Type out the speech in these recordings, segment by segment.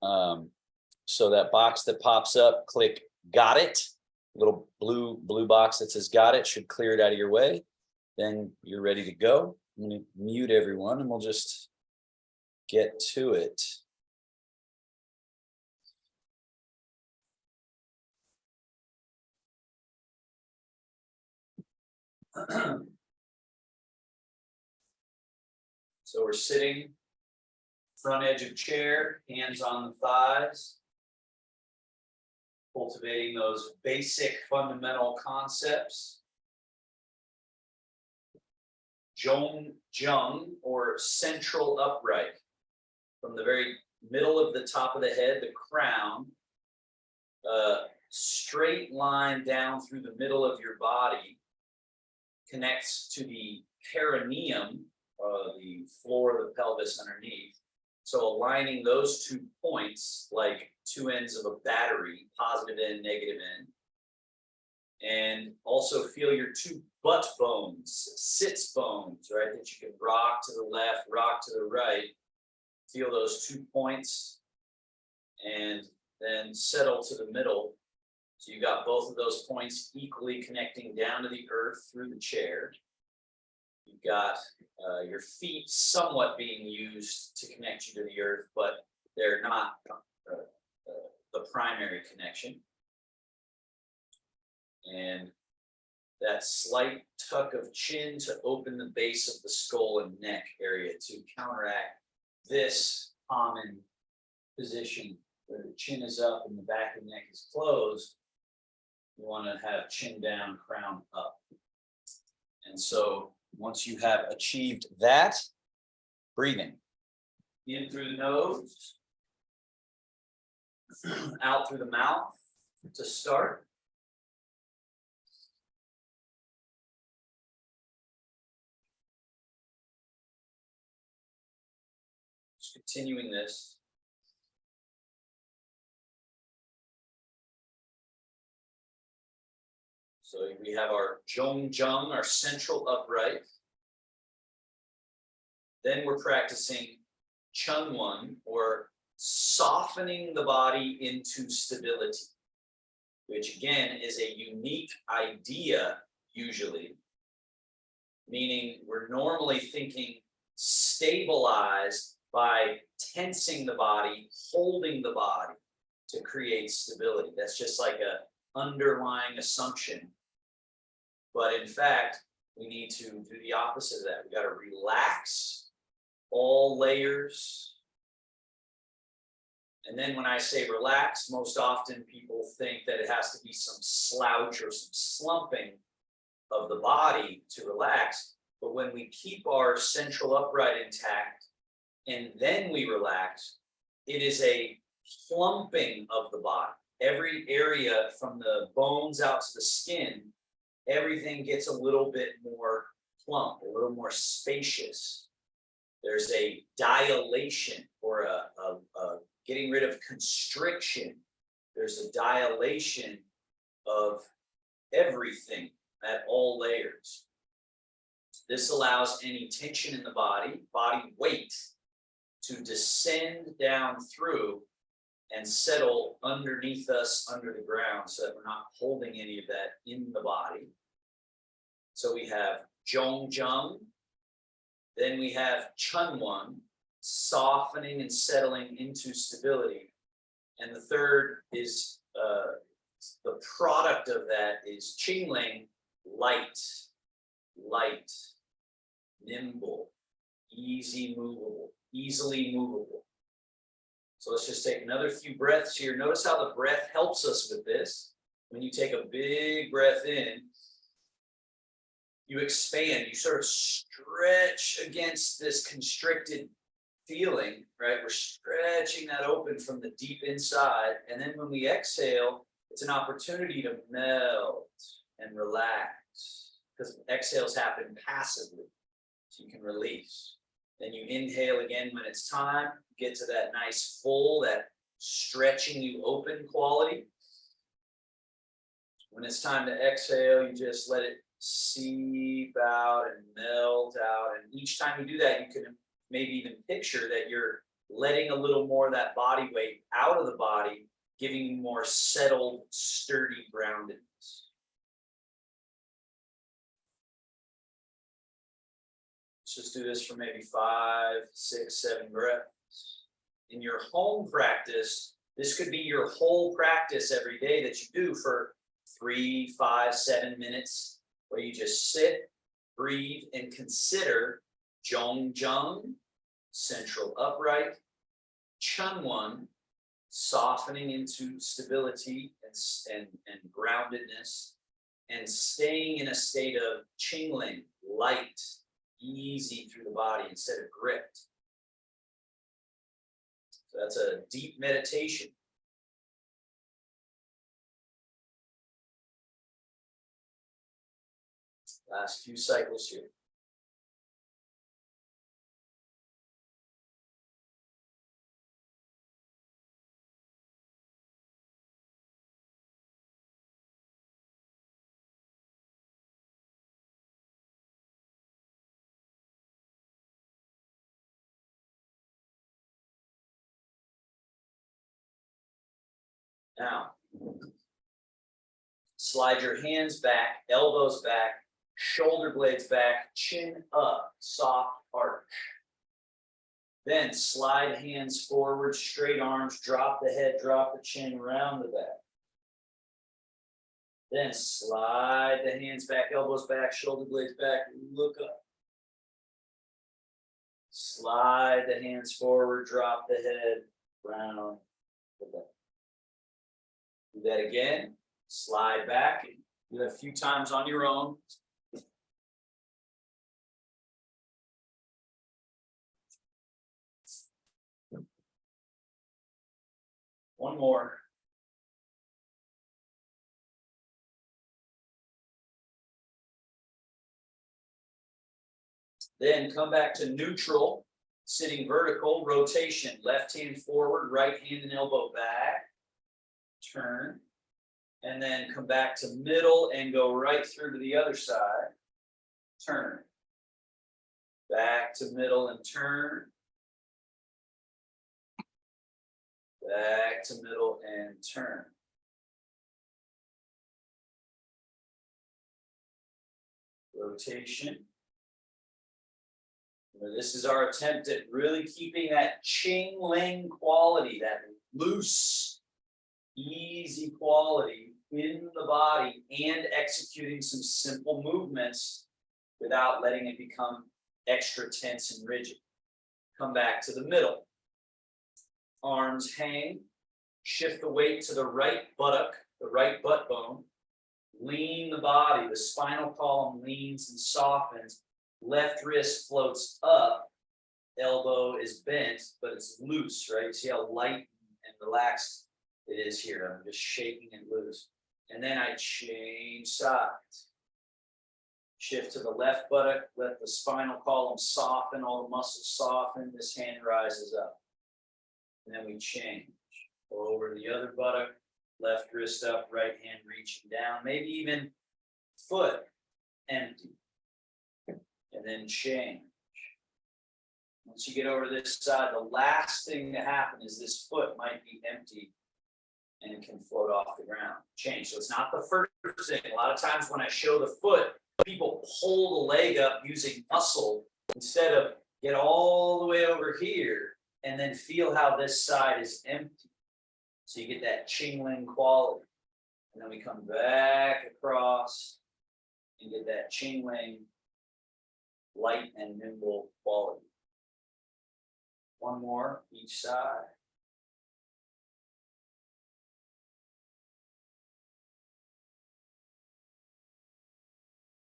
So that box that pops up, click Got It. Little blue box that says Got It should clear it out of your way. Then you're ready to go. I'm going to mute everyone and we'll just get to it. So we're sitting, front edge of chair, hands on the thighs, cultivating those basic fundamental concepts. Zhong or central upright. From the very middle of the top of the head, the crown, straight line down through the middle of your body connects to the perineum, the floor of the pelvis underneath. So aligning those 2 points like 2 ends of a battery, positive end, negative end. And also feel your 2 butt bones, sits bones, right? That you can rock to the left, rock to the right. Feel those 2 points and then settle to the middle. So you got both of those points equally connecting down to the earth through the chair. You've got your feet somewhat being used to connect you to the earth, but they're not the primary connection. And that slight tuck of chin to open the base of the skull and neck area to counteract this common position where the chin is up and the back of the neck is closed. You want to have chin down, crown up. And so once you have achieved that, breathing in through the nose, out through the mouth to start. Just continuing this. So we have our Zhong, our central upright. Then we're practicing Chun-Wan, or softening the body into stability, which again is a unique idea usually, meaning we're normally thinking stabilize by tensing the body, holding the body to create stability. That's just like a underlying assumption. But in fact, we need to do the opposite of that. We got to relax all layers. And then when I say relax, most often people think that it has to be some slouch or some slumping of the body to relax. But when we keep our central upright intact and then we relax, it is a plumping of the body. Every area from the bones out to the skin, everything gets a little bit more plump, a little more spacious. There's a dilation or a getting rid of constriction. There's a dilation of everything at all layers. This allows any tension in the body weight, to descend down through and settle underneath us under the ground so that we're not holding any of that in the body. So we have Zhong, then we have Chun-Wan, softening and settling into stability. And the third is the product of that is Qingling, light, nimble, easily movable. So let's just take another few breaths here. Notice how the breath helps us with this. When you take a big breath in, you expand, you sort of stretch against this constricted feeling, right? We're stretching that open from the deep inside. And then when we exhale, it's an opportunity to melt and relax, because exhales happen passively. So you can release. Then you inhale again when it's time, get to that nice full, that stretching you open quality. When it's time to exhale, you just let it seep out and melt out. And each time you do that, you can maybe even picture that you're letting a little more of that body weight out of the body, giving you more settled, sturdy groundedness. Let's just do this for maybe 5, 6, 7 breaths. In your home practice, this could be your whole practice every day that you do for 3, 5, 7 minutes, where you just sit, breathe, and consider Zhong Zheng, central upright, Chunwan, softening into stability and groundedness, and staying in a state of Qingling, light, easy through the body instead of gripped. So that's a deep meditation. Last few cycles here. Now, slide your hands back, elbows back, shoulder blades back, chin up, soft arch. Then slide hands forward, straight arms, drop the head, drop the chin, round the back. Then slide the hands back, elbows back, shoulder blades back, look up. Slide the hands forward, drop the head, round the back. Do that again, slide back, do that a few times on your own. One more. Then come back to neutral, sitting vertical, rotation, left hand forward, right hand and elbow back, turn, and then come back to middle and go right through to the other side, turn, back to middle and turn, back to middle and turn. Rotation. This is our attempt at really keeping that Qing Ling quality, that loose, easy quality in the body, and executing some simple movements without letting it become extra tense and rigid. Come back to the middle. Arms hang, shift the weight to the right buttock, the right butt bone. Lean the body, the spinal column leans and softens. Left wrist floats up, elbow is bent, but it's loose, right? See how light and relaxed it is here. I'm just shaking it loose. And then I change sides. Shift to the left buttock, let the spinal column soften, all the muscles soften, this hand rises up. And then we change. Go over the other buttock, left wrist up, right hand reaching down, maybe even foot empty. And then change. Once you get over this side, the last thing to happen is this foot might be empty and can float off the ground. Change. So it's not the first thing. A lot of times when I show the foot, people pull the leg up using muscle instead of get all the way over here and then feel how this side is empty. So you get that Qingling quality. And then we come back across and get that Qingling light and nimble quality. One more each side.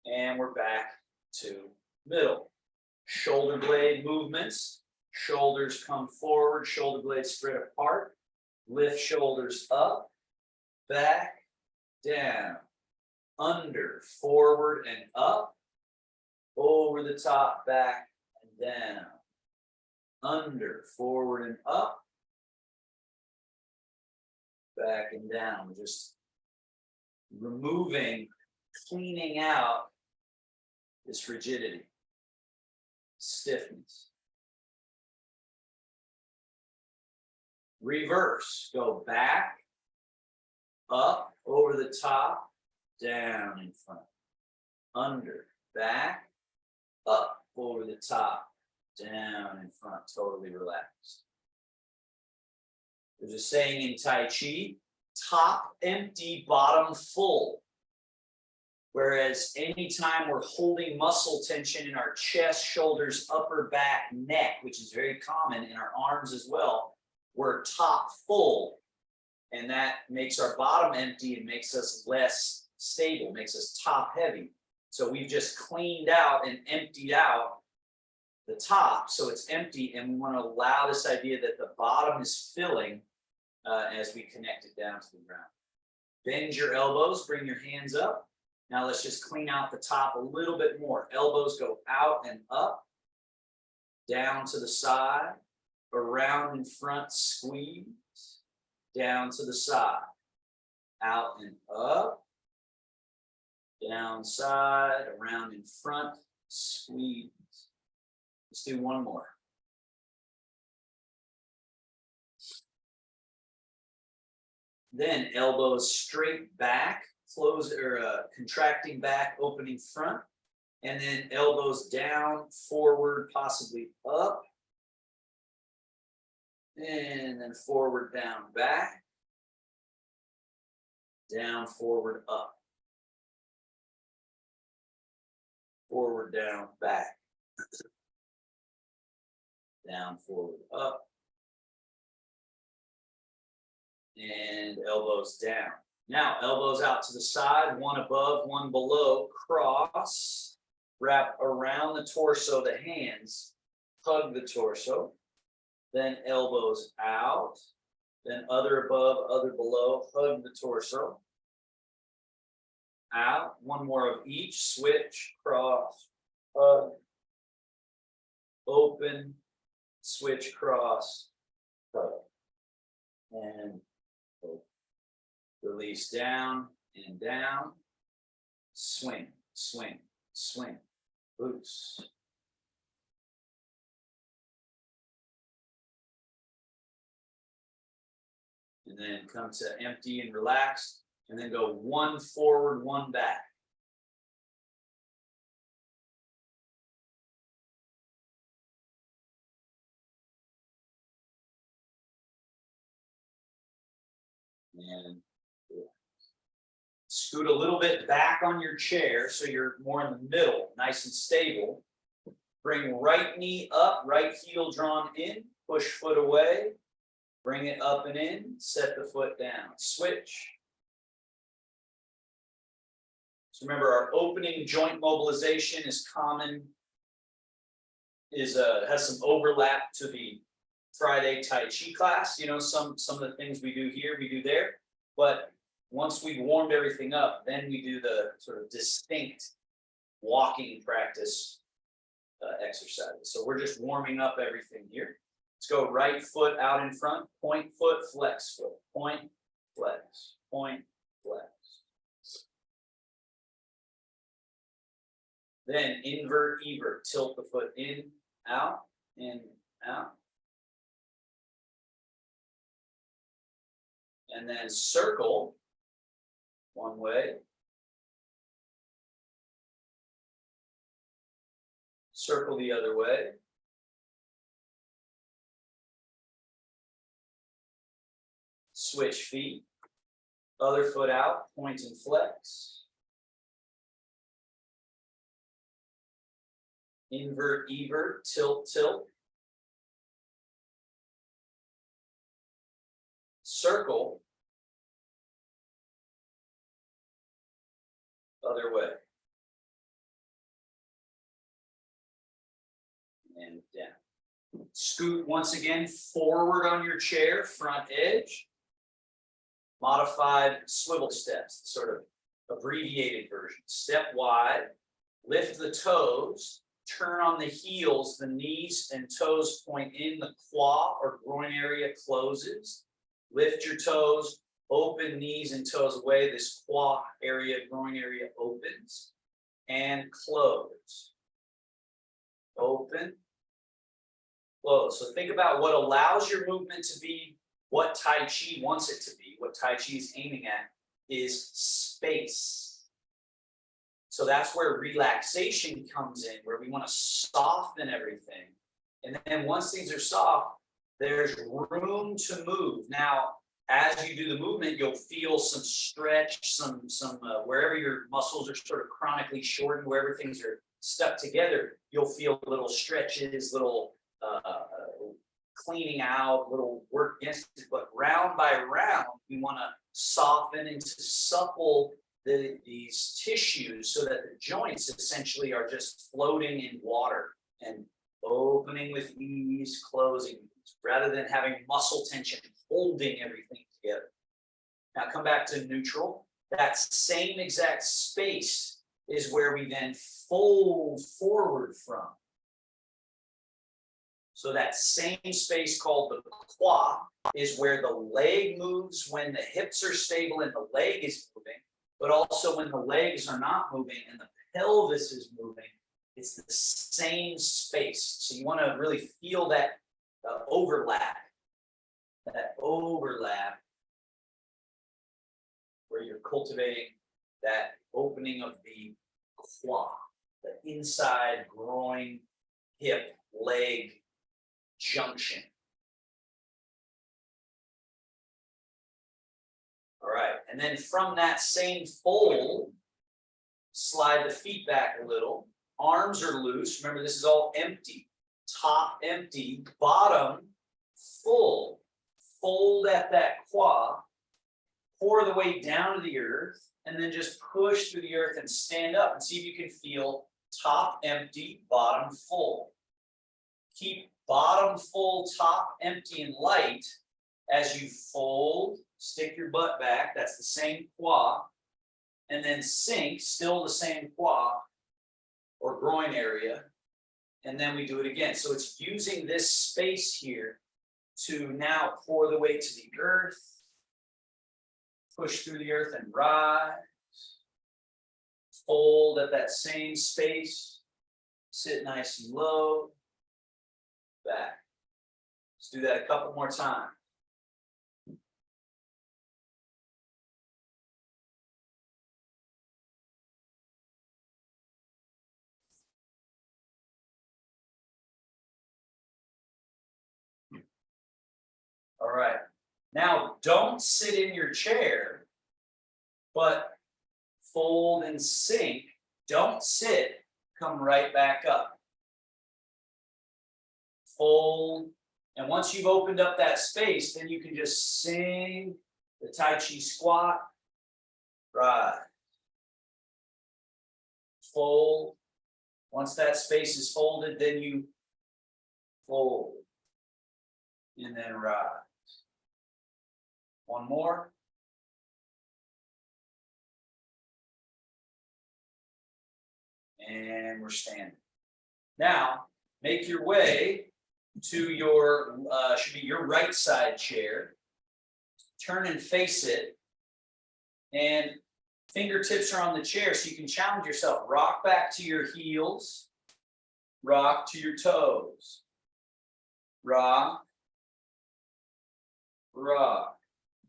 And we're back to middle. Shoulder blade movements. Shoulders come forward, shoulder blades spread apart. Lift shoulders up, back, down, under, forward and up. Over the top, back and down, under, forward and up, back and down. We're just removing, cleaning out this rigidity, stiffness. Reverse, go back, up, over the top, down in front, under, back, up, over the top, down in front, totally relaxed. There's a saying in Tai Chi, top empty, bottom full. Whereas anytime we're holding muscle tension in our chest, shoulders, upper back, neck, which is very common in our arms as well, we're top full. And that makes our bottom empty and makes us less stable, makes us top heavy. So we've just cleaned out and emptied out the top, so it's empty, and we want to allow this idea that the bottom is filling as we connect it down to the ground. Bend your elbows, bring your hands up. Now let's just clean out the top a little bit more. Elbows go out and up, down to the side, around in front, squeeze, down to the side, out and up, down side, around in front, squeeze. Let's do one more. Then elbows straight back, close or contracting back, opening front, and then elbows down, forward, possibly up, and then forward, down, back, down, forward, up, forward, down, back, down, forward, up, and elbows down. Now, elbows out to the side, one above, one below, cross, wrap around the torso, the hands, hug the torso, then elbows out, then other above, other below, hug the torso, out, one more of each, switch, cross, hug, open, switch, cross, hug, and open. Release down and down, swing, swing, swing, boots. And then come to empty and relax, and then go one forward, one back. And scoot a little bit back on your chair so you're more in the middle, nice and stable. Bring right knee up, right heel drawn in, push foot away, bring it up and in, set the foot down, switch. So remember, our opening joint mobilization is common, has some overlap to the Friday Tai Chi class. You know, some of the things we do here, we do there. But once we've warmed everything up, then we do the sort of distinct walking practice exercises. So we're just warming up everything here. Let's go right foot out in front, point foot, flex foot, point, flex, point, flex. Then invert, evert, tilt the foot in, out, in, out. And then circle one way. Circle the other way. Switch feet. Other foot out, point and flex. Invert, evert, tilt, tilt. Circle. Other way. And down. Scoot once again forward on your chair, front edge. Modified swivel steps, sort of abbreviated version. Step wide, lift the toes, turn on the heels, the knees and toes point in, the quad or groin area closes. Lift your toes, open knees and toes away. This quad area, groin area opens and close. Open, close. So think about what allows your movement to be what Tai Chi wants it to be, what Tai Chi is aiming at, is space. So that's where relaxation comes in, where we want to soften everything. And then once things are soft, there's room to move. Now, as you do the movement, you'll feel some stretch, some wherever your muscles are sort of chronically shortened, wherever things are stuck together, you'll feel little stretches, little cleaning out, little work against it. But round by round, we want to soften and to supple these tissues so that the joints essentially are just floating in water and opening with ease, closing, rather than having muscle tension holding everything together. Now come back to neutral. That same exact space is where we then fold forward from. So that same space called the quad is where the leg moves when the hips are stable and the leg is moving, but also when the legs are not moving and the pelvis is moving. It's the same space. So you want to really feel that overlap where you're cultivating that opening of the quad, the inside groin, hip, leg junction. All right, and then from that same fold, slide the feet back a little. Arms are loose. Remember, this is all empty. Top empty, bottom full. Fold at that quad, pour the weight down to the earth, and then just push through the earth and stand up and see if you can feel top empty, bottom full. Keep bottom full, top empty and light as you fold, stick your butt back, that's the same quad, and then sink, still the same quad or groin area, and then we do it again. So it's using this space here to now pour the weight to the earth, push through the earth and rise, fold at that same space, sit nice and low, back. Let's do that a couple more times. All right. Now, don't sit in your chair, but fold and sink. Don't sit, come right back up. Fold, and once you've opened up that space, then you can just sing the Tai Chi squat, rise. Fold. Once that space is folded, then you fold, and then rise. One more. And we're standing. Now, make your way to your, should be your right side chair. Turn and face it. And fingertips are on the chair, so you can challenge yourself. Rock back to your heels. Rock to your toes. Rock. Rock.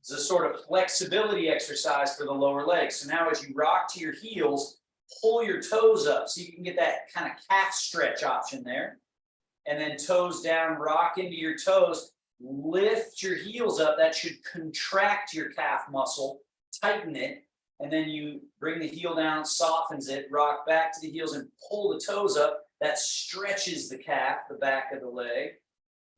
It's a sort of flexibility exercise for the lower legs. So now as you rock to your heels, pull your toes up so you can get that kind of calf stretch option there. And then toes down, rock into your toes, lift your heels up. That should contract your calf muscle, tighten it. And then you bring the heel down, softens it, rock back to the heels and pull the toes up. That stretches the calf, the back of the leg.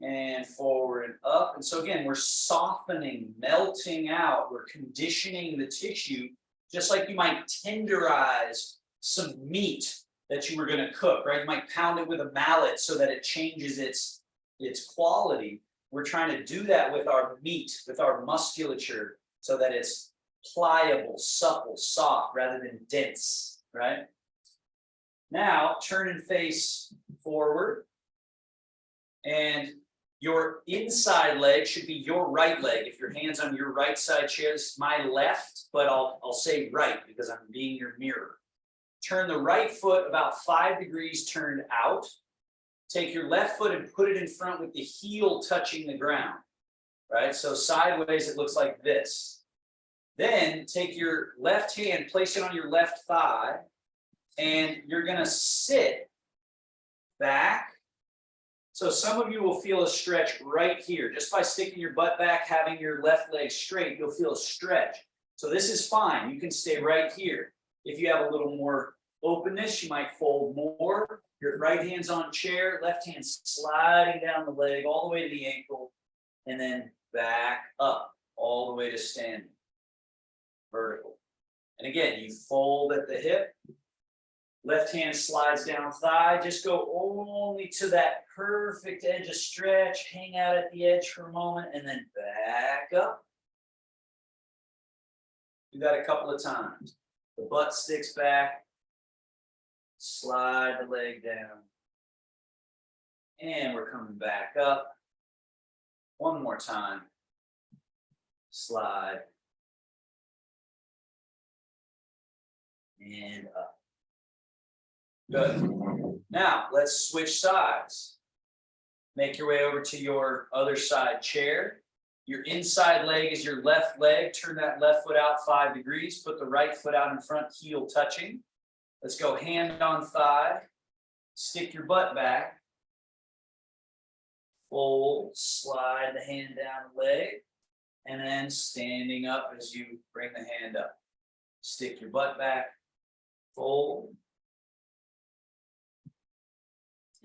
And forward and up. And so again, we're softening, melting out, we're conditioning the tissue, just like you might tenderize some meat that you were going to cook, right? You might pound it with a mallet so that it changes its quality. We're trying to do that with our meat, with our musculature, so that it's pliable, supple, soft, rather than dense, right? Now, turn and face forward. And your inside leg should be your right leg. If your hand's on your right side chair, this is my left, but I'll say right because I'm being your mirror. Turn the right foot about 5 degrees turned out. Take your left foot and put it in front with the heel touching the ground. right? So sideways, it looks like this. Then take your left hand, place it on your left thigh, and you're gonna sit back. So some of you will feel a stretch right here. Just by sticking your butt back, having your left leg straight, you'll feel a stretch. So this is fine. You can stay right here. If you have a little more openness, you might fold more. Your right hand's on chair, left hand sliding down the leg all the way to the ankle, and then back up all the way to standing. Vertical. And again, you fold at the hip. Left hand slides down thigh. Just go only to that perfect edge of stretch. Hang out at the edge for a moment and then back up. Do that a couple of times. The butt sticks back. Slide the leg down. And we're coming back up. One more time. Slide. And up. Good. Now, let's switch sides. Make your way over to your other side chair. Your inside leg is your left leg. Turn that left foot out 5 degrees. Put the right foot out in front, heel touching. Let's go hand on thigh. Stick your butt back. Fold, slide the hand down the leg. And then standing up as you bring the hand up. Stick your butt back. Fold.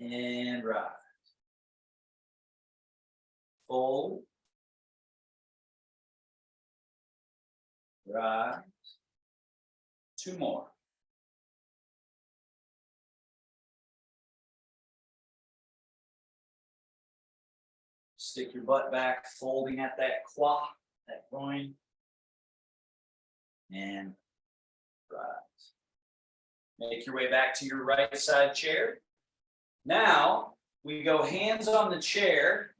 And rise. Fold. Rise. 2 more. Stick your butt back, folding at that quad, that groin. And rise. Make your way back to your right side chair. Now, we go hands on the chair,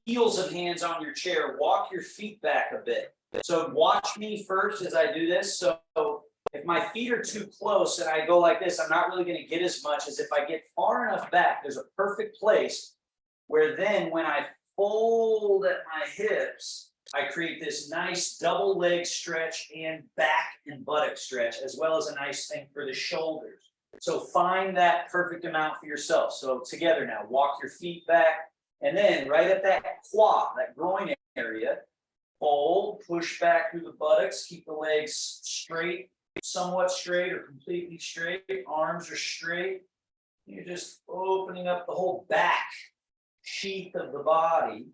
heels of hands on your chair. Walk your feet back a bit. So watch me first as I do this. So if my feet are too close and I go like this, I'm not really going to get as much as if I get far enough back. There's a perfect place where then when I fold at my hips, I create this nice double leg stretch and back and buttock stretch, as well as a nice thing for the shoulders. So find that perfect amount for yourself. So together now, walk your feet back, and then right at that quad, that groin area, fold, push back through the buttocks, keep the legs straight, somewhat straight or completely straight. Arms are straight. You're just opening up the whole back sheath of the body.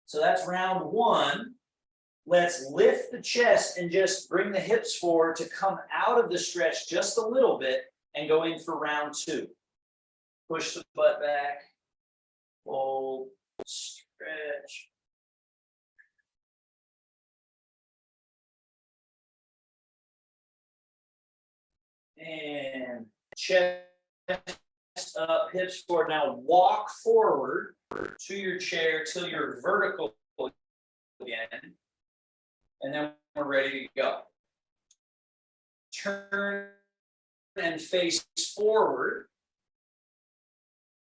So that's round 1. Let's lift the chest and just bring the hips forward to come out of the stretch just a little bit and go in for round 2. Push the butt back, fold, stretch. And chest up, hips forward. Now walk forward to your chair till you're vertical again. And then we're ready to go. Turn and face forward.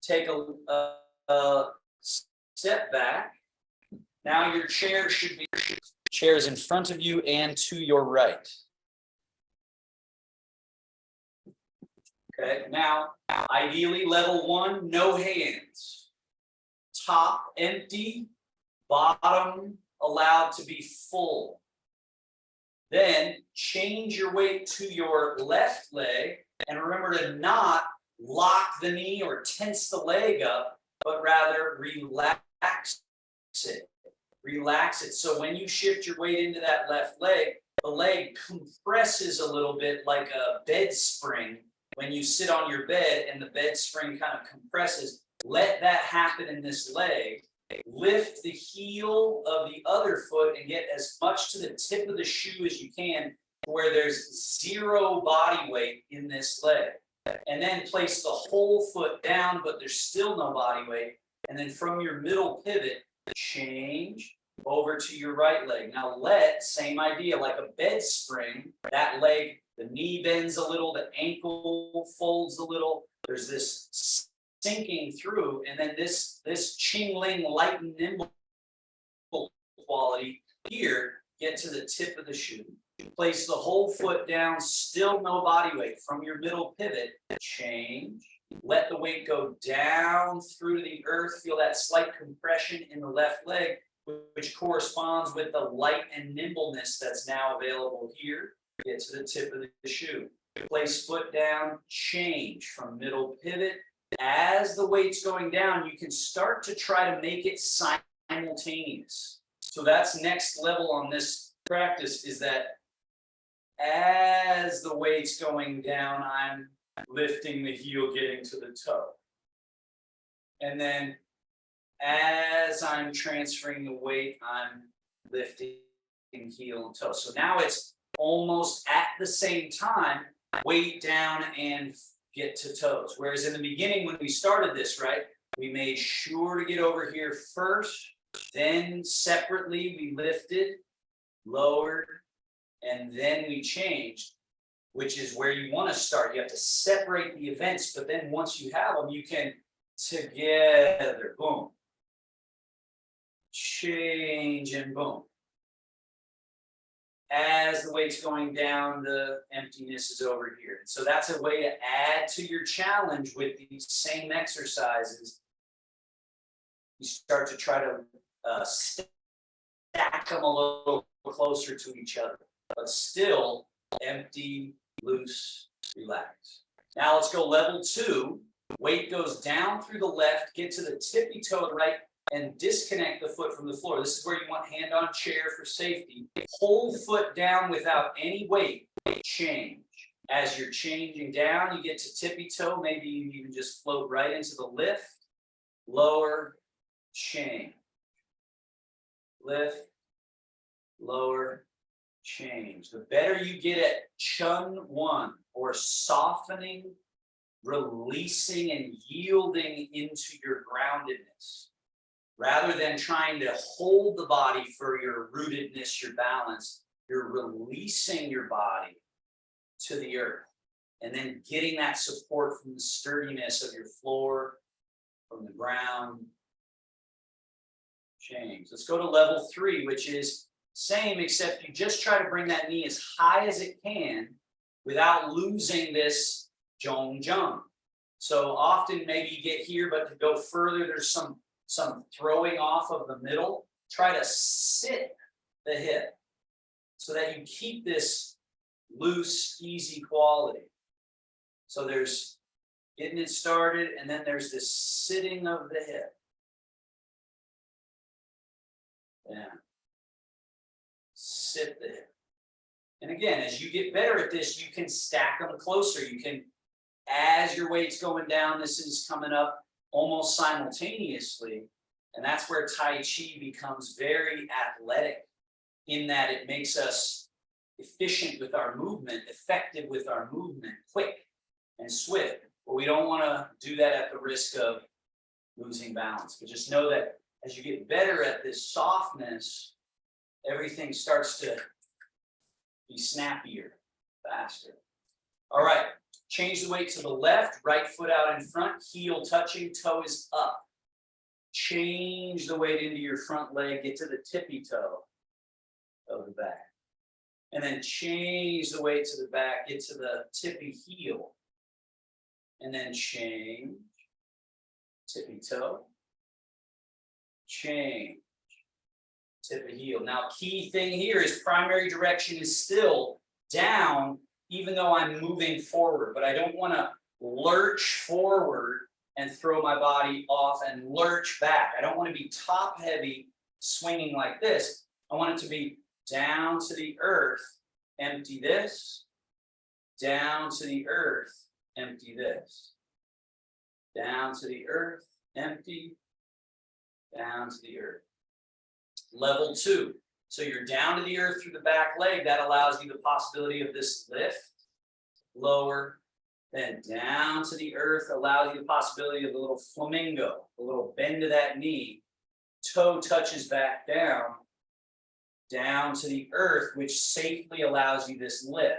Take a step back. Now your chair should be chairs in front of you and to your right. Okay, now ideally level 1, no hands. Top empty, bottom allowed to be full. Then change your weight to your left leg and remember to not lock the knee or tense the leg up, but rather relax it. Relax it. So when you shift your weight into that left leg, the leg compresses a little bit like a bed spring. When you sit on your bed and the bed spring kind of compresses, let that happen in this leg. Lift the heel of the other foot and get as much to the tip of the shoe as you can where there's 0 body weight in this leg. And then place the whole foot down, but there's still no body weight. And then from your middle pivot, change over to your right leg. Now same idea, like a bed spring, that leg, the knee bends a little, the ankle folds a little. There's this sinking through, and then this Ching-Ling light and nimble quality. Here, get to the tip of the shoe. Place the whole foot down, still no body weight. From your middle pivot, change. Let the weight go down through the earth. Feel that slight compression in the left leg, which corresponds with the light and nimbleness that's now available here. Get to the tip of the shoe. Place foot down, change from middle pivot. As the weight's going down, you can start to try to make it simultaneous. So that's next level on this practice, is that as the weight's going down, I'm lifting the heel, getting to the toe. And then as I'm transferring the weight, I'm lifting heel and toe. So now it's almost at the same time, weight down and get to toes. Whereas in the beginning, when we started this, right, we made sure to get over here first, then separately we lifted, lowered, and then we changed, which is where you want to start. You have to separate the events, but then once you have them, you can together, boom, change and boom. As the weight's going down, the emptiness is over here. So that's a way to add to your challenge with these same exercises. You start to try to stack them a little closer to each other, but still empty, loose, relax. Now let's go level 2. Weight goes down through the left, get to the tippy toe of the right, and disconnect the foot from the floor. This is where you want hand on chair for safety. Hold foot down without any weight. Change. As you're changing down, you get to tippy toe. Maybe you even just float right into the lift. Lower, change. Lift, lower, change. The better you get at chun one, or softening, releasing, and yielding into your groundedness, rather than trying to hold the body for your rootedness, your balance, you're releasing your body to the earth and then getting that support from the sturdiness of your floor, from the ground. Change. Let's go to level 3, which is same, except you just try to bring that knee as high as it can without losing this jong jung. So often maybe you get here, but to go further, there's some throwing off of the middle. Try to sit the hip so that you keep this loose, easy quality. So there's getting it started, and then there's this sitting of the hip. Yeah. Sit the hip. And again, as you get better at this, you can stack them closer. You can, as your weight's going down, this is coming up almost simultaneously. And that's where Tai Chi becomes very athletic, in that it makes us efficient with our movement, effective with our movement, quick and swift. But we don't want to do that at the risk of losing balance. But just know that as you get better at this softness, everything starts to be snappier, faster. All right, change the weight to the left, right foot out in front, heel touching, toe is up. Change the weight into your front leg, get to the tippy toe of the back. And then change the weight to the back, get to the tippy heel. And then change, tippy toe, change, tippy heel. Now, key thing here is primary direction is still down, even though I'm moving forward, but I don't want to lurch forward and throw my body off and lurch back. I don't want to be top heavy swinging like this. I want it to be down to the earth, empty this, down to the earth, empty this, down to the earth, empty, down to the earth. Level 2. So you're down to the earth through the back leg. That allows you the possibility of this lift, lower, then down to the earth, allows you the possibility of a little flamingo, a little bend to that knee, toe touches back down to the earth, which safely allows you this lift.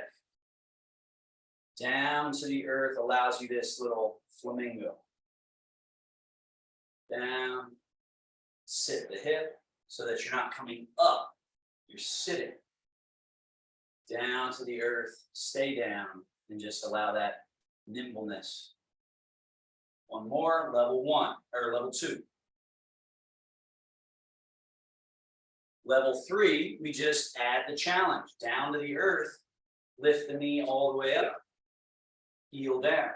Down to the earth allows you this little flamingo. Down, sit the hip, so that you're not coming up. You're sitting down to the earth, stay down, and just allow that nimbleness. One more, level 1, or level 2. Level 3, we just add the challenge. Down to the earth, lift the knee all the way up, heel down.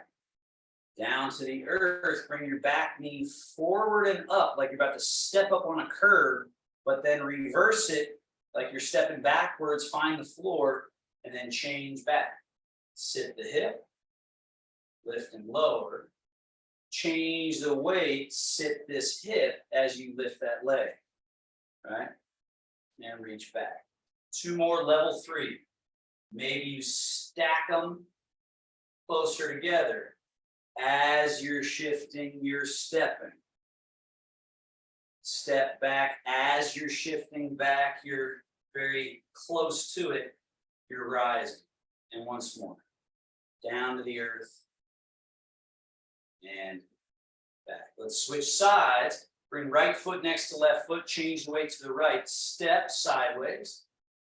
Down to the earth, bring your back knee forward and up, like you're about to step up on a curb, but then reverse it, like you're stepping backwards, find the floor, and then change back. Sit the hip, lift and lower. Change the weight, sit this hip as you lift that leg, right? And reach back. 2 more, level 3. Maybe you stack them closer together. As you're shifting, you're stepping. Step back. As you're shifting back, you're very close to it. You're rising. And once more. Down to the earth. And back. Let's switch sides. Bring right foot next to left foot. Change the weight to the right. Step sideways.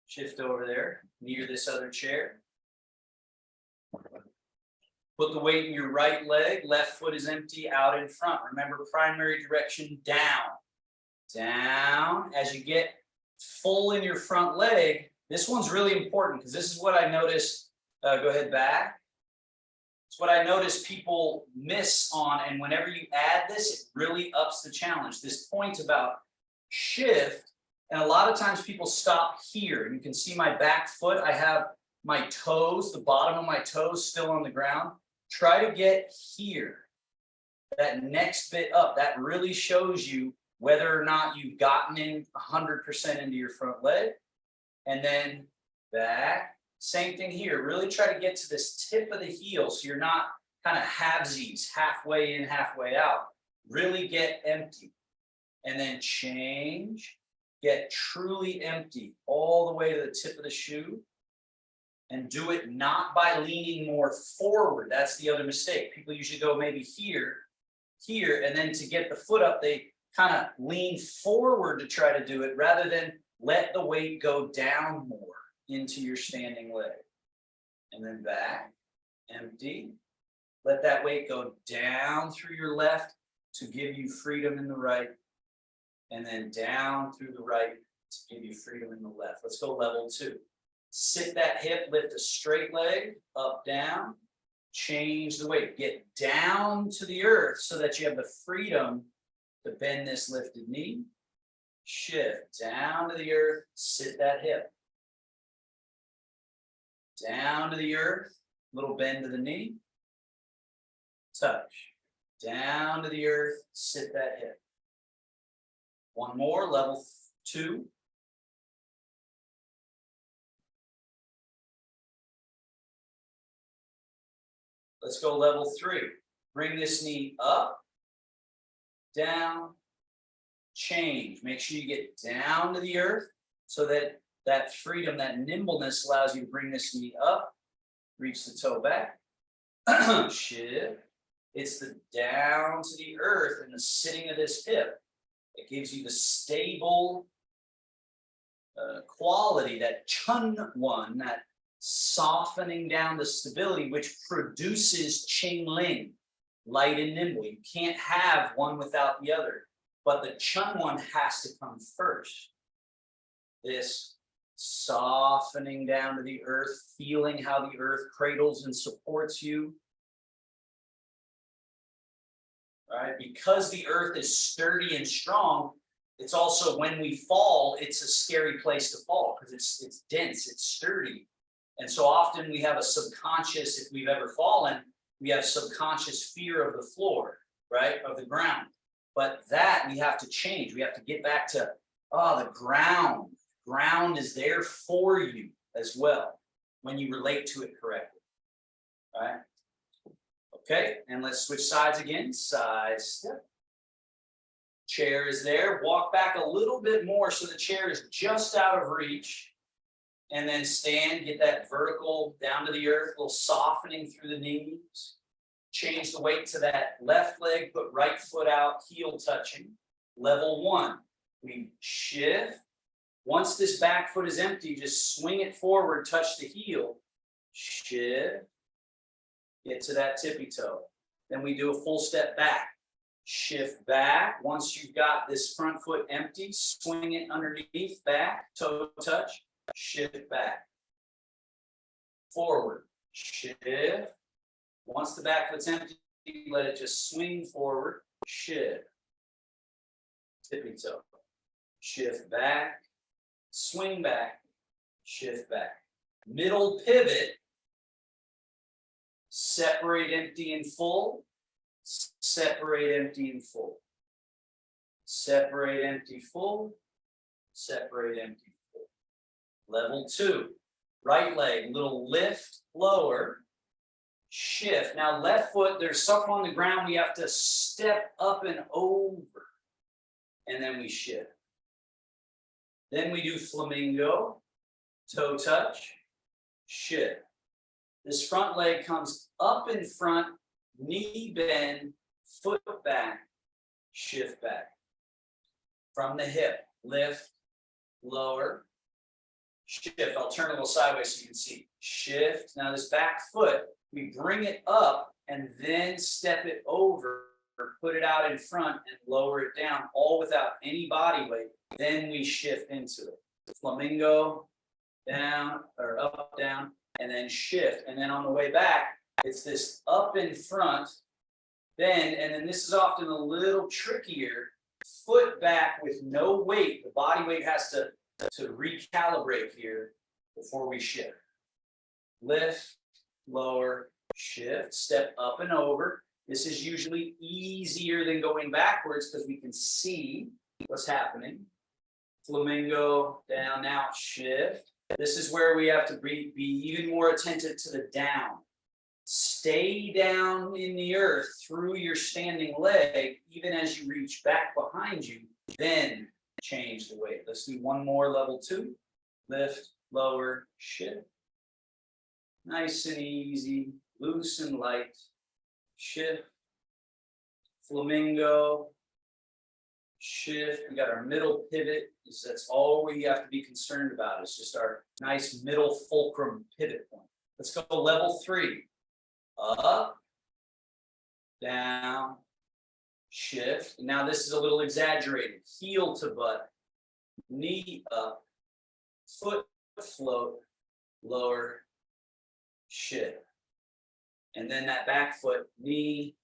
Shift over there near this other chair. Put the weight in your right leg. Left foot is empty out in front. Remember, primary direction down. Down. As you get full in your front leg, this one's really important because this is what I noticed. Go ahead back. It's what I notice people miss on, and whenever you add this, it really ups the challenge. This point about shift, and a lot of times people stop here. You can see my back foot. I have my toes, the bottom of my toes still on the ground. Try to get here, that next bit up. That really shows you whether or not you've gotten in 100% into your front leg. And then back. Same thing here. Really try to get to this tip of the heel so you're not kind of halvesies, halfway in, halfway out. Really get empty. And then change. Get truly empty all the way to the tip of the shoe. And do it not by leaning more forward. That's the other mistake. People usually go maybe here, and then to get the foot up, they kind of lean forward to try to do it rather than let the weight go down more into your standing leg. And then back, empty. Let that weight go down through your left to give you freedom in the right. And then down through the right to give you freedom in the left. Let's go level 2. Sit that hip, lift a straight leg, up, down, change the weight. Get down to the earth so that you have the freedom to bend this lifted knee. Shift down to the earth, sit that hip. Down to the earth, little bend to the knee. Touch. Down to the earth, sit that hip. One more, level 2. Let's go level 3. Bring this knee up, down, change. Make sure you get down to the earth so that that freedom, that nimbleness allows you to bring this knee up, reach the toe back, shift. It's the down to the earth and the sitting of this hip. It gives you the stable quality, that chun one, that softening down the stability, which produces Ching Ling, light and nimble. You can't have one without the other, but the chun one has to come first. This softening down to the earth, feeling how the earth cradles and supports you. Right? Because the earth is sturdy and strong, it's also when we fall, it's a scary place to fall because it's dense, it's sturdy. And so often we have a subconscious, if we've ever fallen, we have subconscious fear of the floor, right? Of the ground. But that we have to change. We have to get back to, the ground. Ground is there for you as well when you relate to it correctly. Right? Okay, and let's switch sides again. Side step. Chair is there. Walk back a little bit more so the chair is just out of reach. And then stand, get that vertical down to the earth, a little softening through the knees. Change the weight to that left leg, put right foot out, heel touching. Level 1. We shift. Once this back foot is empty, just swing it forward, touch the heel, shift, get to that tippy toe. Then we do a full step back, shift back. Once you've got this front foot empty, swing it underneath, back, toe touch, shift back. Forward, shift. Once the back foot's empty, let it just swing forward, shift. Tippy toe, shift back, swing back, shift back. Middle pivot, separate empty and full, separate empty and full. Separate empty full, separate empty full. Level 2, right leg, little lift, lower, shift. Now left foot, there's something on the ground, we have to step up and over. And then we shift. Then we do flamingo, toe touch, shift. This front leg comes up in front, knee bend, foot back, shift back. From the hip, lift, lower, shift. I'll turn a little sideways so you can see. Shift. Now this back foot, we bring it up and then step it over, put it out in front and lower it down, all without any body weight. Then we shift into it. Flamingo, down, or up, down, and then shift. And then on the way back, it's this up in front, bend, and then this is often a little trickier. Foot back with no weight. The body weight has to recalibrate here before we shift. Lift, lower, shift, step up and over. This is usually easier than going backwards because we can see what's happening. Flamingo, down, now, shift. This is where we have to be even more attentive to the down. Stay down in the earth through your standing leg, even as you reach back behind you, then change the weight. Let's do one more, level 2. Lift, lower, shift. Nice and easy, loose and light. Shift, flamingo, shift. We got our middle pivot. That's all we have to be concerned about. It's just our nice middle fulcrum pivot point. Let's go level 3. Up, down, shift. Now this is a little exaggerated. Heel to butt, knee up, foot float, lower, shift. And then that back foot, knee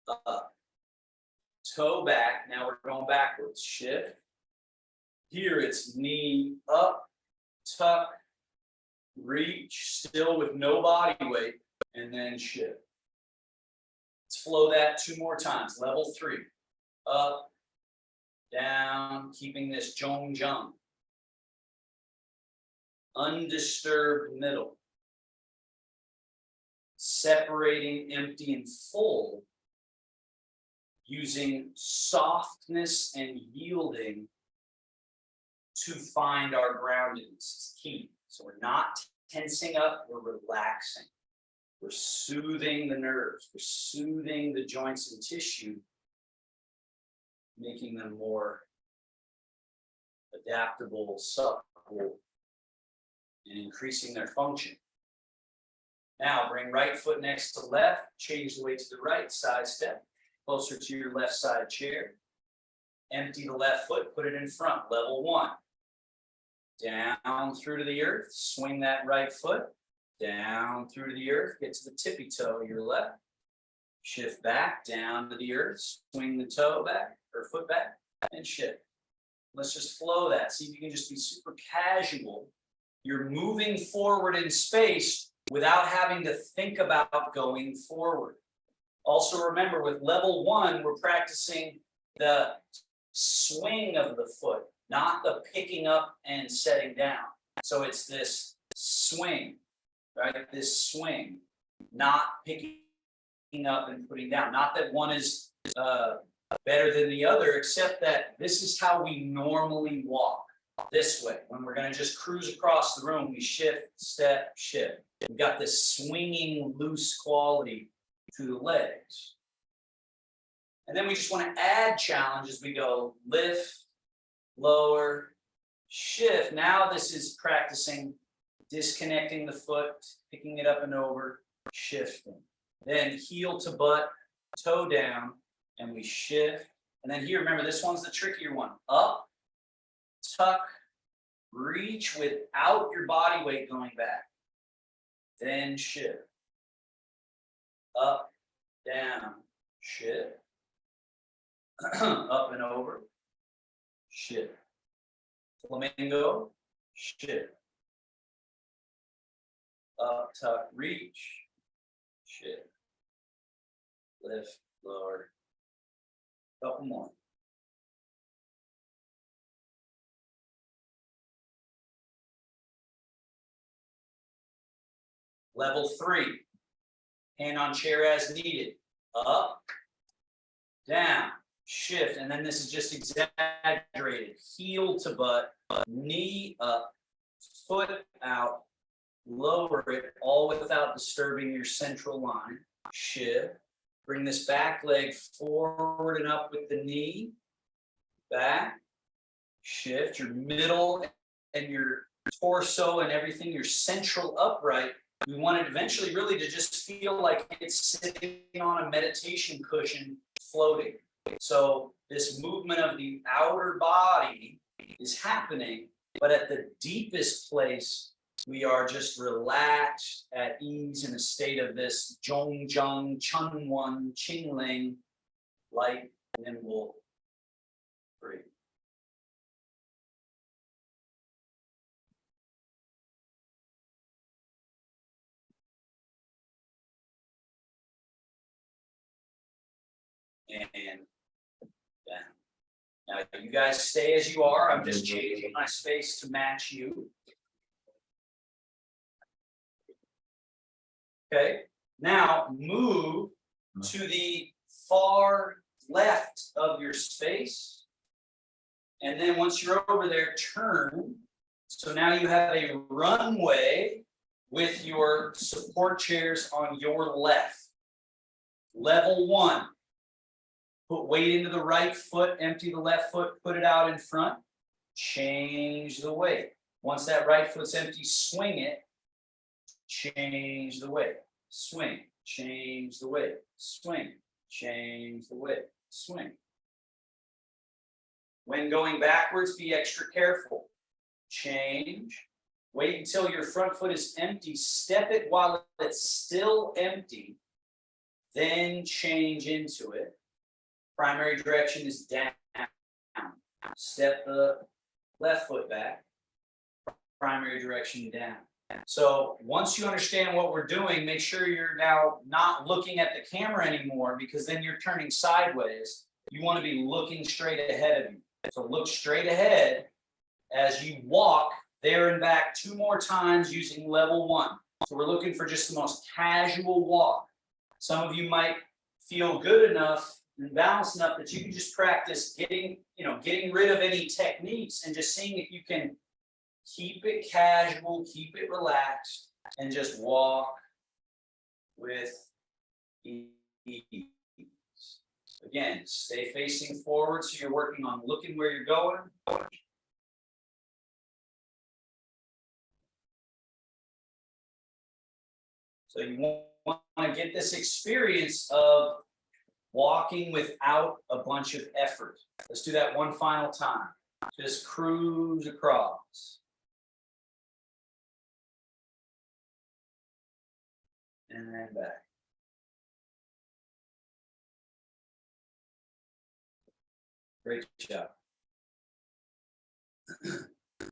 up, toe back. Now we're going backwards, shift. Here it's knee up, tuck, reach, still with no body weight, and then shift. Let's flow that 2 more times. Level 3, up, down, keeping this zhong zheng. Undisturbed middle. Separating empty and full, using softness and yielding to find our groundedness. It's key. So we're not tensing up, we're relaxing. We're soothing the nerves, we're soothing the joints and tissue, making them more adaptable, supple, and increasing their function. Now bring right foot next to left, change the weight to the right, side step, closer to your left side chair. Empty the left foot, put it in front, level 1. Down through to the earth, swing that right foot, down through to the earth, get to the tippy toe of your left. Shift back, down to the earth, swing the toe back, or foot back, and shift. Let's just flow that. See if you can just be super casual. You're moving forward in space without having to think about going forward. Also remember, with level 1, we're practicing the swing of the foot, not the picking up and setting down. So it's this swing, right? This swing, not picking up and putting down. Not that one is better than the other, except that this is how we normally walk, this way. When we're going to just cruise across the room, we shift, step, shift. We've got this swinging, loose quality to the legs. And then we just want to add challenge as we go lift, lower, shift. Now this is practicing disconnecting the foot, picking it up and over, shifting. Then heel to butt, toe down, and we shift. And then here, remember, this one's the trickier one. Up, tuck, reach without your body weight going back. Then shift. Up, down, shift. Up and over, shift. Flamingo, shift. Up, tuck, reach, shift. Lift, lower. Couple more. Level 3, hand on chair as needed. Up, down, shift, and then this is just exaggerated. Heel to butt, knee up, foot out, lower it, all without disturbing your central line. Shift. Bring this back leg forward and up with the knee. Back. Shift. Your middle and your torso and everything, your central upright. We want it eventually really to just feel like it's sitting on a meditation cushion floating. So this movement of the outer body is happening, but at the deepest place, we are just relaxed, at ease, in a state of this Zhong Zheng, Chun Wan, Qing Ling, light, nimble, free. And down. Now you guys stay as you are. I'm just changing my space to match you. Okay, now move to the far left of your space. And then once you're over there, turn. So now you have a runway with your support chairs on your left. Level 1. Put weight into the right foot, empty the left foot, put it out in front. Change the weight. Once that right foot's empty, swing it. Change the weight, swing, change the weight, swing, change the weight, swing. When going backwards, be extra careful. Change, wait until your front foot is empty, step it while it's still empty, then change into it. Primary direction is down. Step the left foot back, primary direction down. So once you understand what we're doing, make sure you're now not looking at the camera anymore, because then you're turning sideways. You want to be looking straight ahead of you. So look straight ahead as you walk there and back 2 more times using level 1. So we're looking for just the most casual walk. Some of you might feel good enough and balanced enough that you can just practice getting rid of any techniques and just seeing if you can keep it casual, keep it relaxed, and just walk with ease. Again, stay facing forward, so you're working on looking where you're going. So you want to get this experience of walking without a bunch of effort. Let's do that one final time. Just cruise across. And then back. Great job.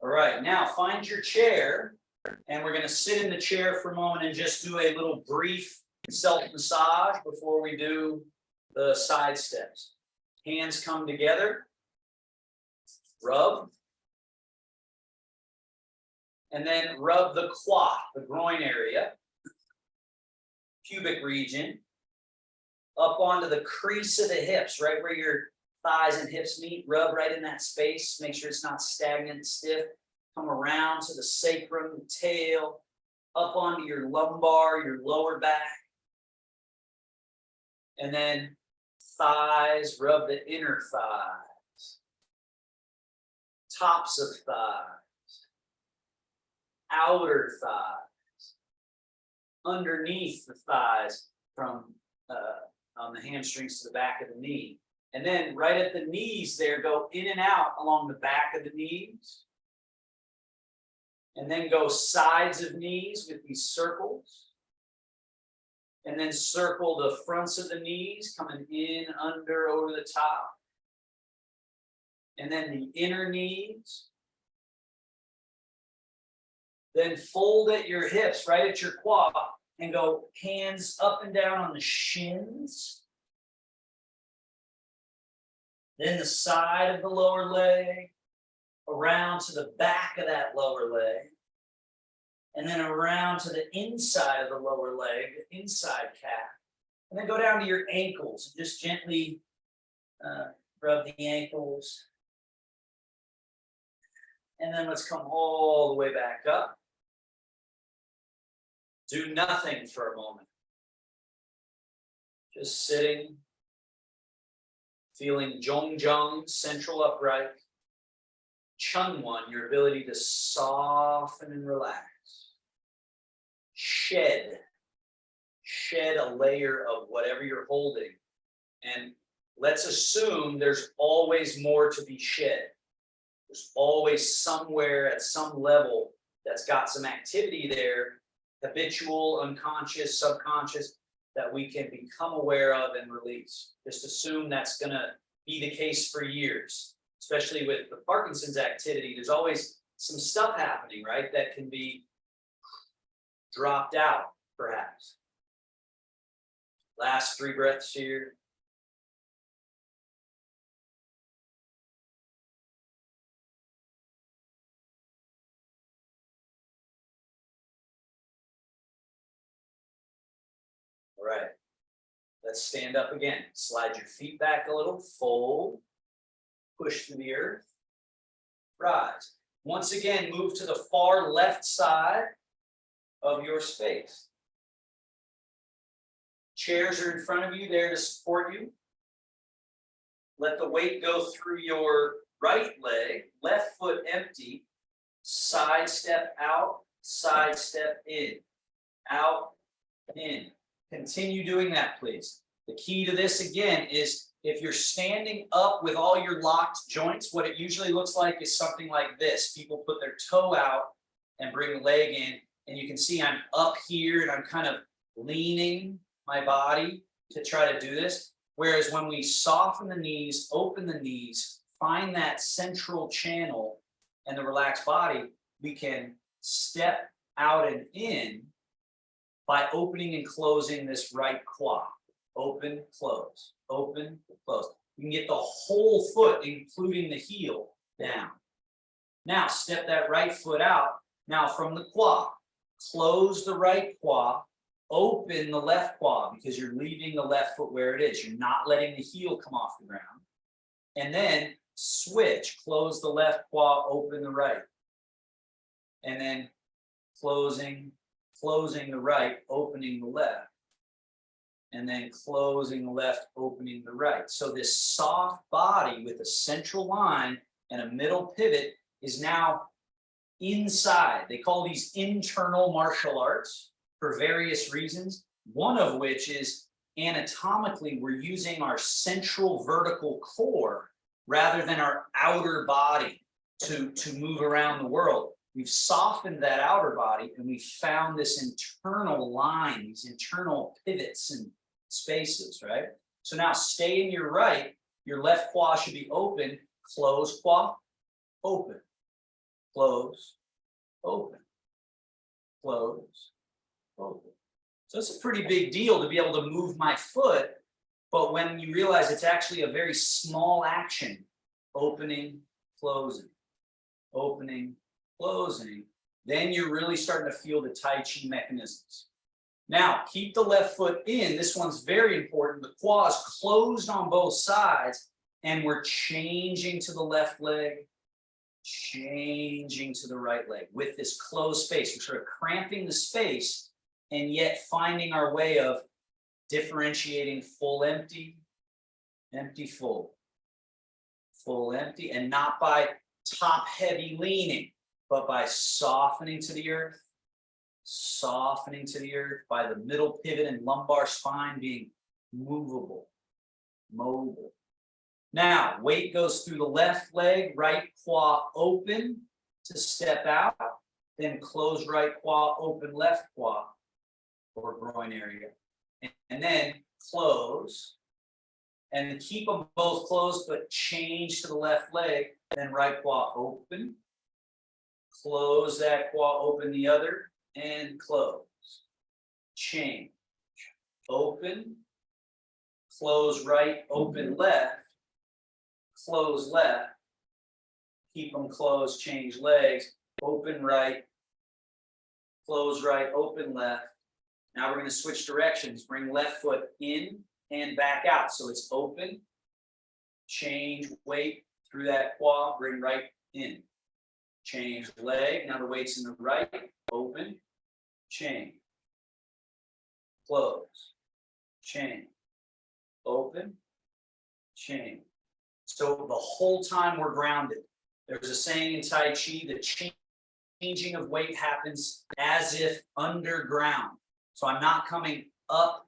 All right, now find your chair, and we're going to sit in the chair for a moment and just do a little brief self-massage before we do the side steps. Hands come together, rub, and then rub the quad, the groin area, pubic region, up onto the crease of the hips, right where your thighs and hips meet. Rub right in that space. Make sure it's not stagnant and stiff. Come around to the sacrum, the tail, up onto your lumbar, your lower back. And then thighs, rub the inner thighs. tops of thighs, outer thighs, underneath the thighs from on the hamstrings to the back of the knee. And then right at the knees there, go in and out along the back of the knees. And then go sides of knees with these circles. And then circle the fronts of the knees, coming in, under, over the top. And then the inner knees. Then fold at your hips, right at your quad, and go hands up and down on the shins. Then the side of the lower leg, around to the back of that lower leg, and then around to the inside of the lower leg, the inside calf, and then go down to your ankles and just gently rub the ankles. And then let's come all the way back up. Do nothing for a moment. Just sitting, feeling Zhong, central upright. Chun-One, your ability to soften and relax. Shed a layer of whatever you're holding. And let's assume there's always more to be shed. There's always somewhere at some level that's got some activity there, habitual, unconscious, subconscious, that we can become aware of and release. Just assume that's going to be the case for years, especially with the Parkinson's activity. There's always some stuff happening, right, that can be dropped out, perhaps. Last 3 breaths here. All right, let's stand up again. Slide your feet back a little, fold, push to the earth, rise. Once again, move to the far left side of your space. Chairs are in front of you there to support you. Let the weight go through your right leg, left foot empty, side step out, side step in, out, in. Continue doing that, please. The key to this, again, is if you're standing up with all your locked joints, what it usually looks like is something like this. People put their toe out and bring the leg in, and you can see I'm up here and I'm kind of leaning my body to try to do this. Whereas when we soften the knees, open the knees, find that central channel and the relaxed body, we can step out and in by opening and closing this right quad. Open, close, open, close. You can get the whole foot, including the heel, down. Now, step that right foot out. Now, from the quad, close the right quad, open the left quad, because you're leaving the left foot where it is. You're not letting the heel come off the ground. And then switch, close the left quad, open the right. And then closing the right, opening the left, and then closing the left, opening the right. So this soft body with a central line and a middle pivot is now inside. They call these internal martial arts for various reasons, one of which is anatomically we're using our central vertical core rather than our outer body to move around the world. We've softened that outer body and we found this internal line, these internal pivots and spaces, right? So now stay in your right, your left quad should be open, close quad, open, close, open, close, open. So it's a pretty big deal to be able to move my foot, but when you realize it's actually a very small action, opening, closing, opening, closing, then you're really starting to feel the Tai Chi mechanisms. Now, keep the left foot in. This one's very important. The quad is closed on both sides, and we're changing to the left leg, changing to the right leg with this closed space. We're sort of cramping the space and yet finding our way of differentiating full empty, empty full, full empty, and not by top heavy leaning, but by softening to the earth, by the middle pivot and lumbar spine being movable, mobile. Now, weight goes through the left leg, right quad open to step out, then close right quad, open left quad or groin area. And then close, and keep them both closed, but change to the left leg, then right quad open, close that quad, open the other, and close. Change, open, close right, open left, close left, keep them closed, change legs, open right, close right, open left. Now we're going to switch directions, bring left foot in and back out. So it's open, change weight through that quad, bring right in. Change leg, now the weight's in the right, open, change, close, change, open, change. So the whole time we're grounded. There's a saying in Tai Chi, the changing of weight happens as if underground. So I'm not coming up,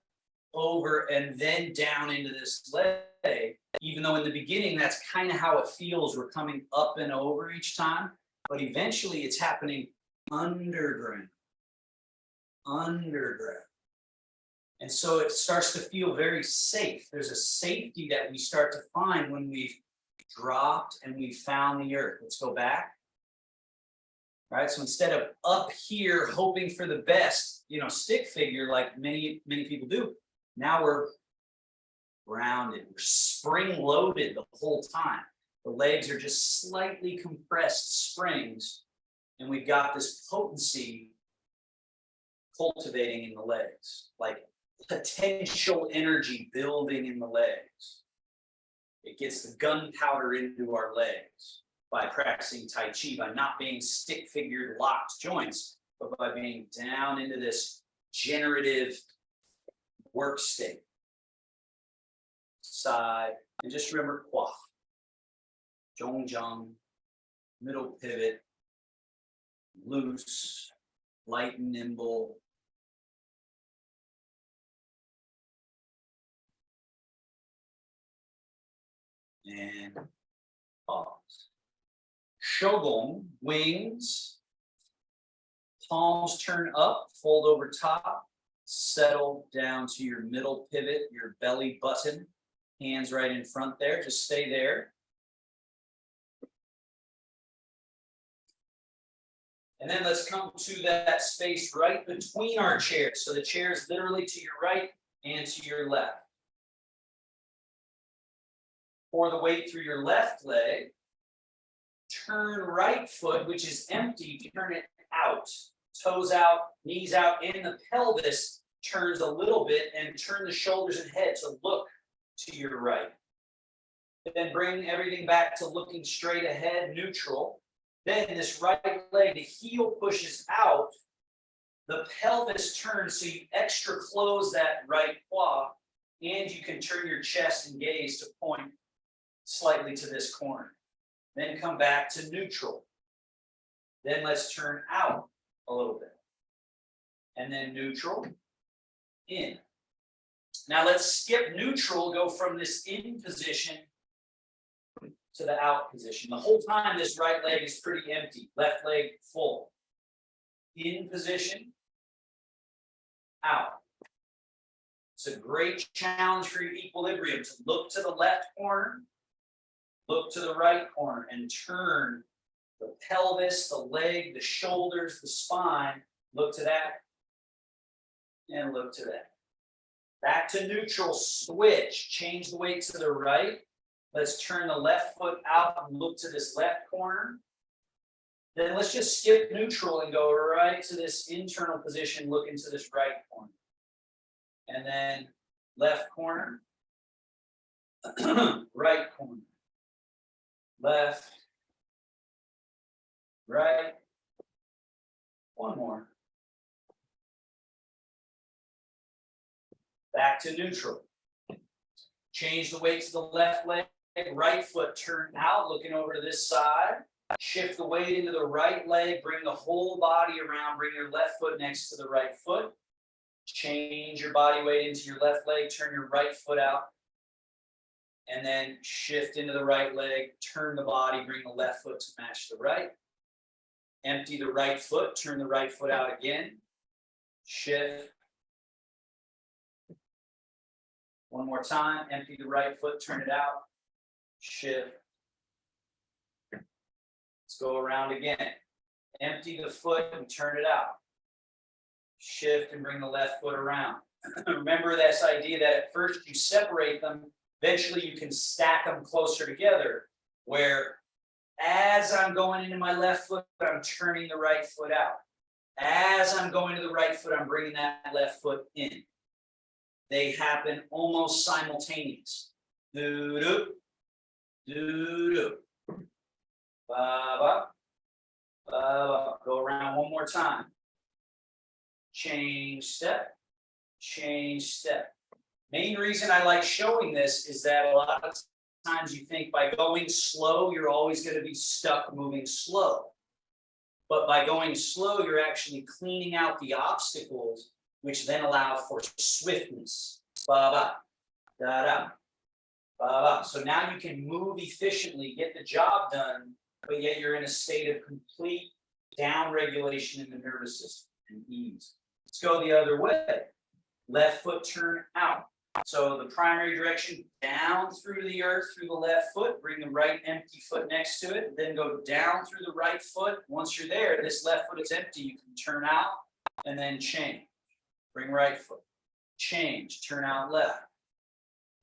over, and then down into this leg, even though in the beginning, that's kind of how it feels. We're coming up and over each time, but eventually it's happening underground. And so it starts to feel very safe. There's a safety that we start to find when we've dropped and we found the earth. Let's go back. All right, so instead of up here hoping for the best, stick figure like many people do, now we're grounded, we're spring loaded the whole time. The legs are just slightly compressed springs, and we've got this potency cultivating in the legs, like potential energy building in the legs. It gets the gunpowder into our legs by practicing Tai Chi, by not being stick figured locked joints, but by being down into this generative work state. Side, and just remember Kwa, Zhong Zheng, middle pivot, loose, light and nimble. And pause. Shogun, wings, palms turn up, fold over top, settle down to your middle pivot, your belly button, hands right in front there, just stay there. And then let's come to that space right between our chairs. So the chair is literally to your right and to your left. Pour the weight through your left leg. Turn right foot, which is empty, turn it out. Toes out, knees out, and the pelvis turns a little bit, and turn the shoulders and head to look to your right. Then bring everything back to looking straight ahead, neutral. Then this right leg, the heel pushes out, the pelvis turns, so you extra close that right quad, and you can turn your chest and gaze to point slightly to this corner. Then come back to neutral. Then let's turn out a little bit. And then neutral, in. Now let's skip neutral, go from this in position to the out position. The whole time this right leg is pretty empty, left leg full. In position, out. It's a great challenge for your equilibrium to look to the left corner, look to the right corner, and turn the pelvis, the leg, the shoulders, the spine. Look to that, and look to that. Back to neutral, switch, change the weight to the right. Let's turn the left foot out and look to this left corner. Then let's just skip neutral and go right to this internal position, look into this right corner. And then left corner, right corner, left, right, one more. Back to neutral. Change the weight to the left leg, right foot turn out, looking over to this side. Shift the weight into the right leg, bring the whole body around, bring your left foot next to the right foot. Change your body weight into your left leg, turn your right foot out. And then shift into the right leg, turn the body, bring the left foot to match the right. Empty the right foot, turn the right foot out again. Shift. One more time, empty the right foot, turn it out. Shift. Let's go around again. Empty the foot and turn it out. Shift and bring the left foot around. Remember this idea that at first you separate them, eventually you can stack them closer together, where as I'm going into my left foot, I'm turning the right foot out. As I'm going to the right foot, I'm bringing that left foot in. They happen almost simultaneous. Do-do, do-do. Ba-ba, ba-ba. Go around one more time. Change step, change step. Main reason I like showing this is that a lot of times you think by going slow, you're always going to be stuck moving slow. But by going slow, you're actually cleaning out the obstacles, which then allow for swiftness. Ba-ba, da-da, ba-ba. So now you can move efficiently, get the job done, but yet you're in a state of complete down regulation in the nervous system and ease. Let's go the other way. Left foot turn out. So the primary direction down through the earth through the left foot, bring the right empty foot next to it, then go down through the right foot. Once you're there, this left foot is empty, you can turn out and then change. Bring right foot, change, turn out left,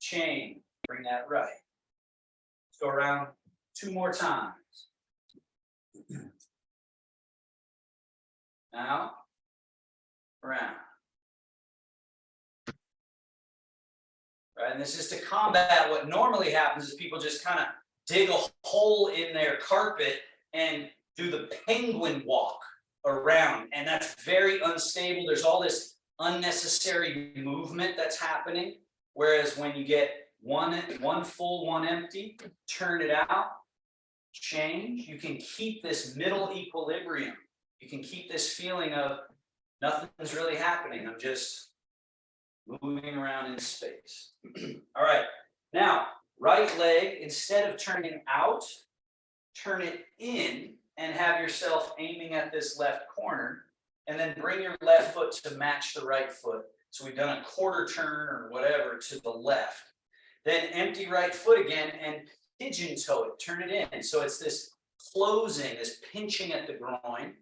change, bring that right. Let's go around 2 more times. Now, around. Right, and this is to combat what normally happens is people just kind of dig a hole in their carpet and do the penguin walk around. And that's very unstable. There's all this unnecessary movement that's happening. Whereas when you get one full, one empty, turn it out, change, you can keep this middle equilibrium. You can keep this feeling of nothing's really happening. I'm just moving around in space. All right, now, right leg, instead of turning out, turn it in and have yourself aiming at this left corner, and then bring your left foot to match the right foot. So we've done a quarter turn or whatever to the left. Then empty right foot again and pigeon toe it, turn it in. So it's this closing, this pinching at the groin,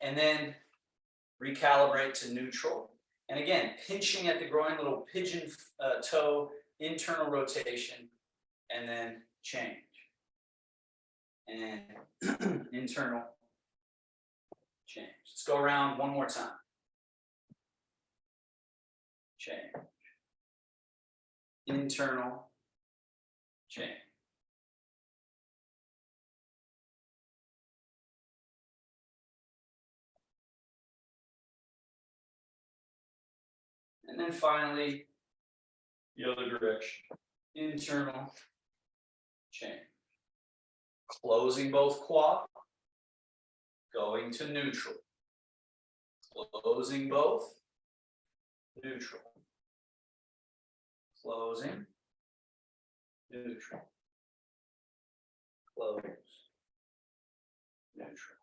and then recalibrate to neutral. And again, pinching at the groin, little pigeon toe, internal rotation, and then change. And internal change. Let's go around one more time. Change. Internal change. And then finally, the other direction, internal change. Closing both quad, going to neutral. Closing both, neutral. Closing, neutral. Close, neutral.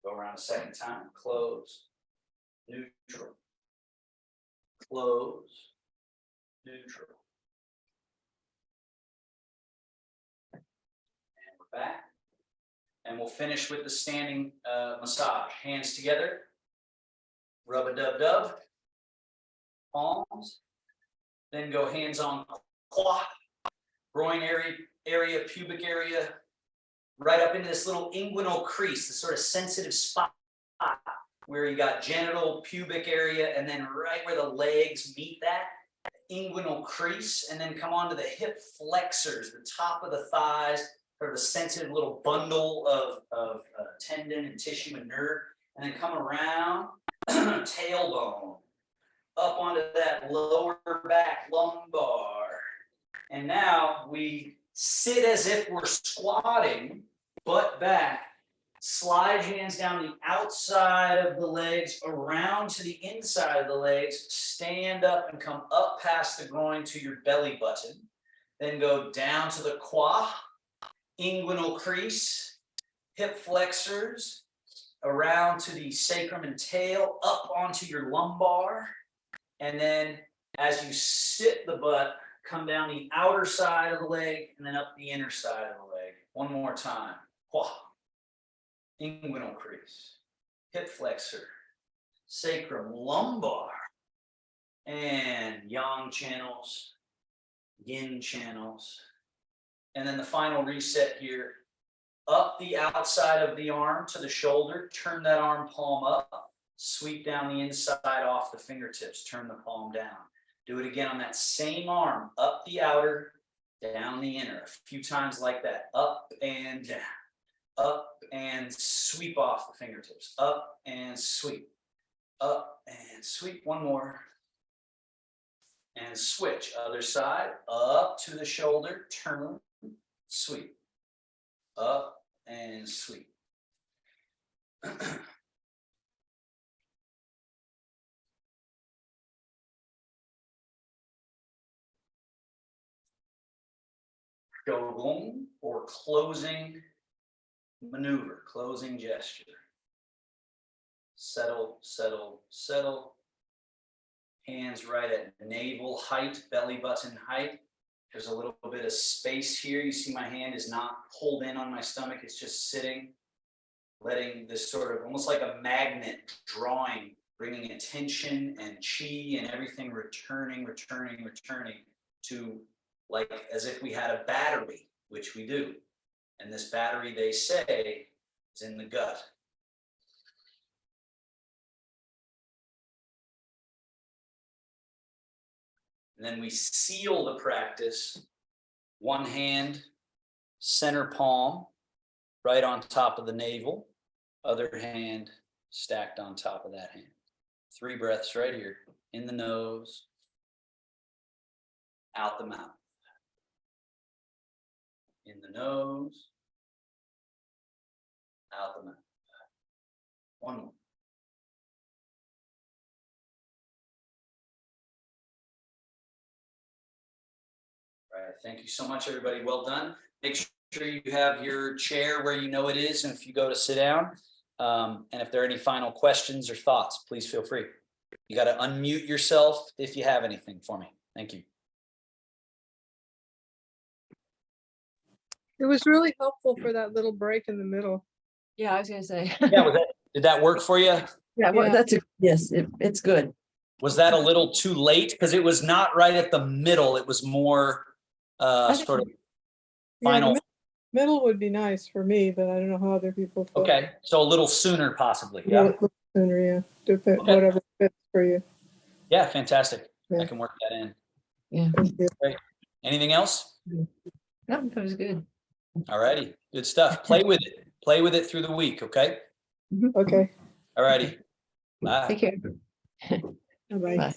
Go around a second time, close. Neutral, close, neutral. And we're back. And we'll finish with the standing massage. Hands together, rub-a-dub-dub, palms. Then go hands on quad, groin area, pubic area, right up into this little inguinal crease, this sort of sensitive spot where you got genital, pubic area, and then right where the legs meet that inguinal crease, and then come onto the hip flexors, the top of the thighs, sort of a sensitive little bundle of tendon and tissue and nerve, and then come around tailbone, up onto that lower back lumbar. And now we sit as if we're squatting, butt back, slide hands down the outside of the legs, around to the inside of the legs, stand up and come up past the groin to your belly button. Then go down to the quad, inguinal crease, hip flexors, around to the sacrum and tail, up onto your lumbar. And then as you sit the butt, come down the outer side of the leg and then up the inner side of the leg. One more time. Quad, inguinal crease, hip flexor, sacrum, lumbar, and yang channels, yin channels. And then the final reset here, up the outside of the arm to the shoulder, turn that arm palm up, sweep down the inside off the fingertips, turn the palm down. Do it again on that same arm, up the outer, down the inner, a few times like that, up and down, up and sweep off the fingertips, up and sweep, one more, and switch, other side, up to the shoulder, turn, sweep, up and sweep. Shogun, or closing maneuver, closing gesture. Settle, settle, settle. Hands right at navel height, belly button height. There's a little bit of space here. You see my hand is not pulled in on my stomach. It's just sitting, letting this sort of almost like a magnet drawing, bringing attention and chi and everything returning to, like as if we had a battery, which we do. And this battery, they say, is in the gut. And then we seal the practice, one hand, center palm, right on top of the navel, other hand stacked on top of that hand. 3 breaths right here, in the nose, out the mouth. In the nose, out the mouth. One more. All right, thank you so much, everybody. Well done. Make sure you have your chair where you know it is, and if you go to sit down, and if there are any final questions or thoughts, please feel free. You got to unmute yourself if you have anything for me. Thank you. It was really helpful for that little break in the middle. Yeah, I was gonna say. Yeah, did that work for you? Yeah, well, Yeah. yes, it's good. Was that a little too late? Because it was not right at the middle. It was more sort of final. Yeah, the middle would be nice for me, but I don't know how other people feel. Okay, so a little sooner possibly. Yeah, Yeah. a little sooner, yeah. Okay. Whatever fits for you. Yeah, fantastic. Yeah. I can work that in. Yeah. Thank you. Great. Anything else? No, that was good. All righty. Good stuff. Play with it. Play with it through the week. Okay. Okay. All righty. Bye. Take care. Bye-bye. Bye.